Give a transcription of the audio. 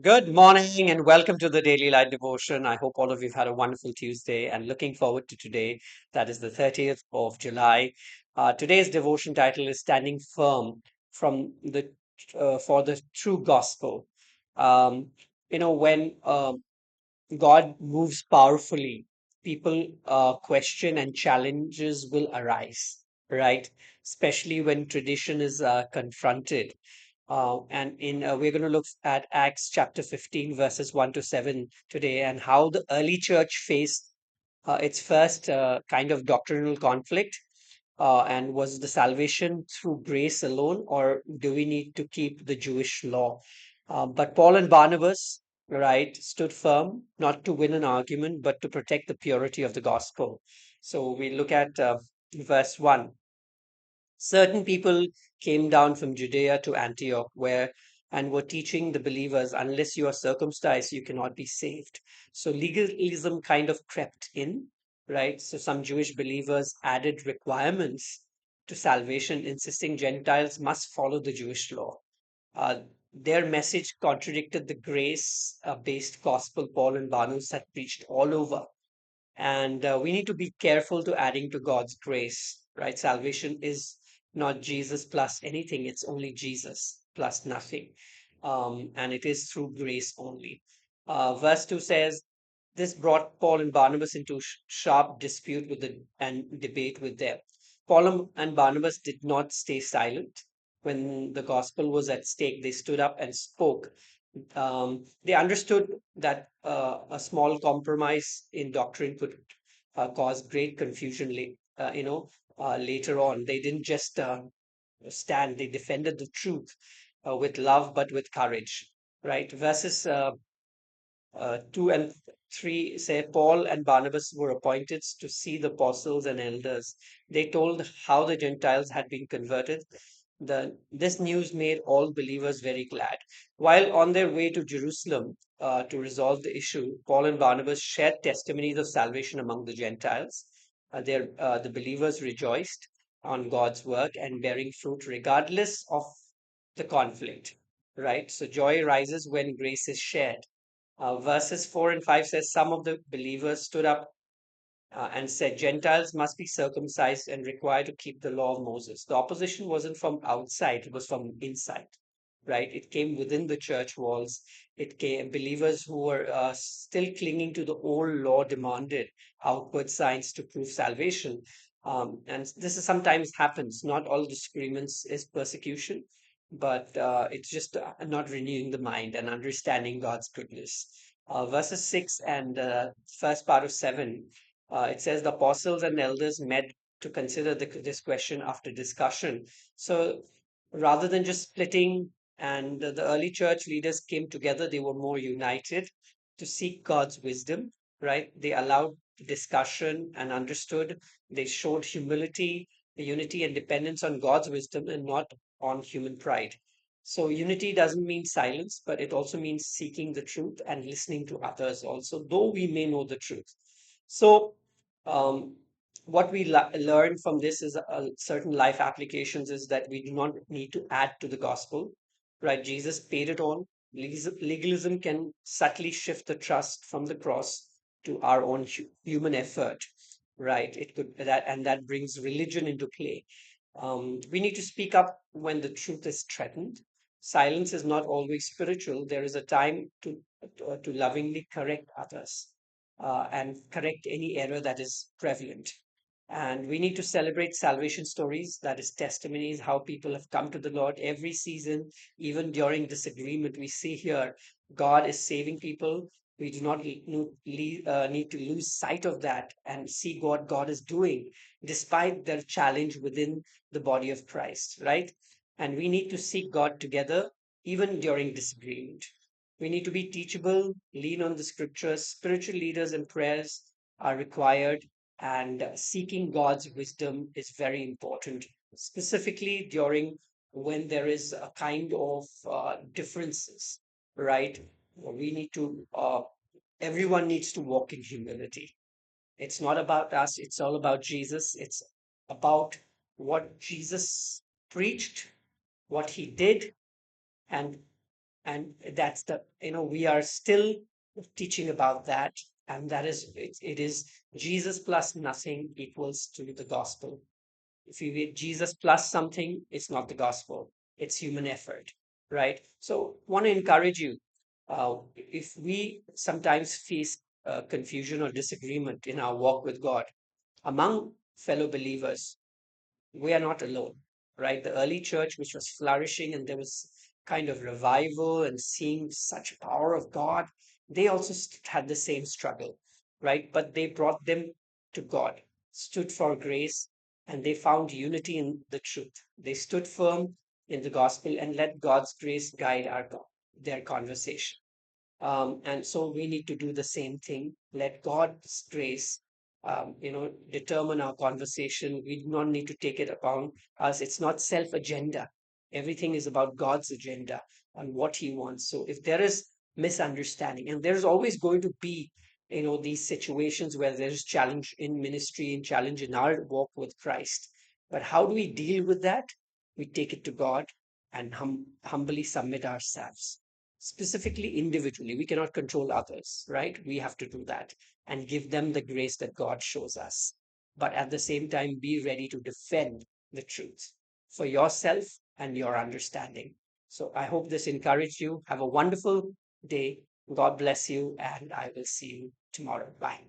Good morning and welcome to the Daily Light Devotion. I hope all of you have had a wonderful Tuesday and looking forward to today. That is the 30th of July. Today's devotion title is Standing Firm from the for the True Gospel. Um, when God moves powerfully, people question and challenges will arise, right? Especially when tradition is confronted. And we're going to look at Acts chapter 15, verses 1 to 7 today, and how the early church faced its first kind of doctrinal conflict. And was the salvation through grace alone, or do we need to keep the Jewish law? But Paul and Barnabas, right, stood firm, not to win an argument, but to protect the purity of the gospel. So we look at verse 1. Certain people came down from Judea to Antioch, where and were teaching the believers, unless you are circumcised, you cannot be saved. So legalism kind of crept in, right? So some Jewish believers added requirements to salvation, insisting Gentiles must follow the Jewish law. Their message contradicted the grace based gospel Paul and Barnabas had preached all over. And we need to be careful to adding to God's grace, right? Salvation is not Jesus plus anything, it's only Jesus plus nothing. And it is through grace only. Verse 2 says, this brought Paul and Barnabas into sharp dispute with the and debate with them. Paul and Barnabas did not stay silent. When the gospel was at stake, they stood up and spoke. They understood that a small compromise in doctrine could cause great confusion later on. They didn't just stand, they defended the truth with love but with courage, right? Verses 2 and 3 say Paul and Barnabas were appointed to see the apostles and elders. They told how the Gentiles had been converted. This news made all believers very glad. While on their way to Jerusalem to resolve the issue, Paul and Barnabas shared testimonies of salvation among the Gentiles. The believers rejoiced on God's work and bearing fruit regardless of the conflict, right? So joy rises when grace is shared. Verses 4 and 5 says, some of the believers stood up and said, Gentiles must be circumcised and required to keep the law of Moses. The opposition wasn't from outside, it was from inside, right? It came within the church walls. It came believers who were still clinging to the old law demanded outward signs to prove salvation. And this is sometimes happens. Not all disagreements is persecution, but it's just not renewing the mind and understanding God's goodness. Verses 6 and first part of 7, it says the apostles and elders met to consider this question after discussion. So rather than just splitting, and the early church leaders came together, they were more united to seek God's wisdom, right? They allowed discussion and understood. They showed humility, unity, and dependence on God's wisdom and not on human pride. So unity doesn't mean silence, but it also means seeking the truth and listening to others also, though we may know the truth. So, um, what we learn from this is certain life applications is that we do not need to add to the gospel, right? Jesus paid it all. Legalism can subtly shift the trust from the cross to our own human effort, right? It could that and that brings religion into play. We need to speak up when the truth is threatened. Silence is not always spiritual. There is a time to lovingly correct others and correct any error that is prevalent. And we need to celebrate salvation stories, that is, testimonies, how people have come to the Lord every season, even during disagreement. We see here God is saving people. We do not need to lose sight of that and see what God is doing despite their challenge within the body of Christ, right? And we need to seek God together even during disagreement. We need to be teachable, lean on the scriptures. Spiritual leaders and prayers are required, and seeking God's wisdom is very important, specifically during when there is a kind of differences, right? We need to, everyone needs to walk in humility. It's not about us, it's all about Jesus. It's about what Jesus preached, what he did, and And that's we are still teaching about that. And that is, it is Jesus plus nothing equals to the gospel. If you read Jesus plus something, it's not the gospel, it's human effort, right? So, want to encourage you, if we sometimes face confusion or disagreement in our walk with God among fellow believers, we are not alone, right? The early church, which was flourishing and there was kind of revival and seeing such power of God, they also had the same struggle, right? But they brought them to God, stood for grace, and they found unity in the truth. They stood firm in the gospel and let God's grace guide their conversation. And so we need to do the same thing. Let God's grace, determine our conversation. We do not need to take it upon us. It's not self agenda. Everything is about God's agenda on what He wants. So if there is misunderstanding, and there's always going to be, these situations where there's challenge in ministry and challenge in our walk with Christ. But how do we deal with that? We take it to God and humbly submit ourselves, specifically individually. We cannot control others, right? We have to do that and give them the grace that God shows us. But at the same time, be ready to defend the truth for yourself and your understanding. So I hope this encouraged you. Have a wonderful day. God bless you, and I will see you tomorrow. Bye.